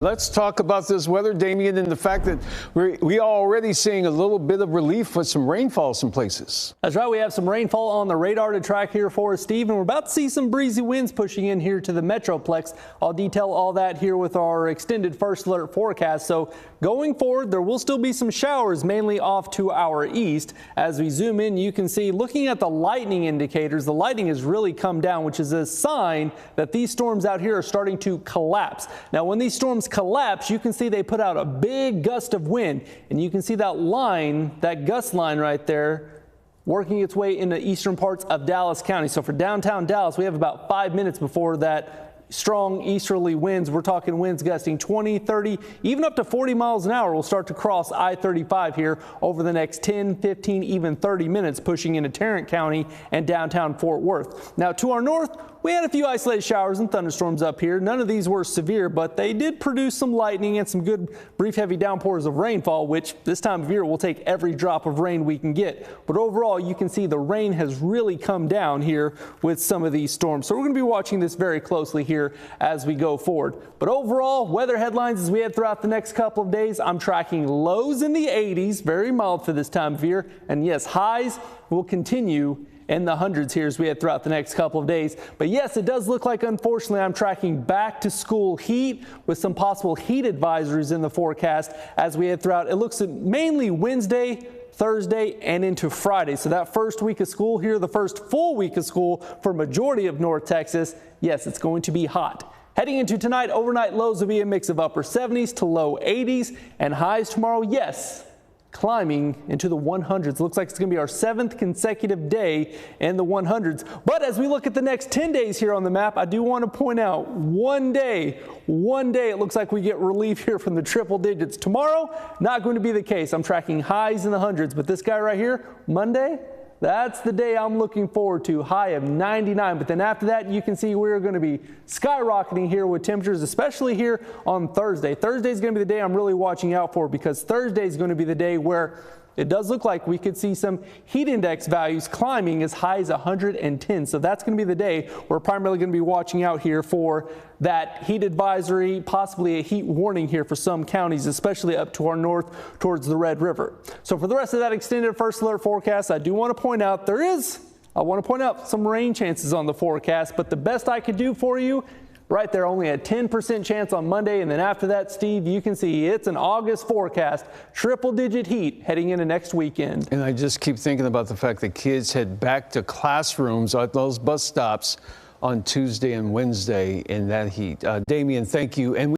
Let's talk about this weather, Damian, and the fact that we are already seeing a little bit of relief with some rainfall some places. That's right. We have some rainfall on the radar to track here for us, Steve, and we're about to see some breezy winds pushing in here to the Metroplex. I'll detail all that here with our extended first alert forecast. So going forward, there will still be some showers, mainly off to our east. As we zoom in, you can see, looking at the lightning indicators, the lightning has really come down, which is a sign that these storms out here are starting to collapse. Now, when these storms collapse, you can see they put out a big gust of wind, and you can see that line, that gust line right there, working its way into eastern parts of Dallas County. So for downtown Dallas, we have about 5 minutes before that strong easterly winds. We're talking winds gusting 20, 30, even up to 40 miles an hour will start to cross I-35 here over the next 10, 15, even 30 minutes, pushing into Tarrant County and downtown Fort Worth. Now to our north, we had a few isolated showers and thunderstorms up here. None of these were severe, but they did produce some lightning and some good brief heavy downpours of rainfall, which this time of year will take every drop of rain we can get. But overall, you can see the rain has really come down here with some of these storms. So we're going to be watching this very closely here as we go forward. But overall, weather headlines as we head throughout the next couple of days, I'm tracking lows in the 80s, very mild for this time of year. And yes, highs will continue in the hundreds here as we head throughout the next couple of days. But yes, it does look like, unfortunately, I'm tracking back to school heat with some possible heat advisories in the forecast as we head throughout. It looks at mainly Wednesday, Thursday, and into Friday. So that first week of school here, the first full week of school for majority of North Texas, yes, it's going to be hot. Heading into tonight, overnight lows will be a mix of upper 70s to low 80s, and highs tomorrow, yes, climbing into the 100s. Looks like it's going to be our 7th consecutive day in the 100s. But as we look at the next 10 days here on the map, I do want to point out one day it looks like we get relief here from the triple digits. Tomorrow, not going to be the case. I'm tracking highs in the hundreds, but this guy right here, Monday, that's the day I'm looking forward to, high of 99. But then after that, you can see we're going to be skyrocketing here with temperatures, especially here on Thursday. Thursday is going to be the day I'm really watching out for, because Thursday is going to be the day where it does look like we could see some heat index values climbing as high as 110. So that's going to be the day we're primarily going to be watching out here for that heat advisory, possibly a heat warning here for some counties, especially up to our north towards the Red River. So for the rest of that extended first alert forecast, I do want to point out I want to point out some rain chances on the forecast, but the best I could do for you right there, only a 10% chance on Monday. And then after that, Steve, you can see it's an August forecast, triple-digit heat heading into next weekend. And I just keep thinking about the fact that kids head back to classrooms at those bus stops on Tuesday and Wednesday in that heat. Damian, thank you. And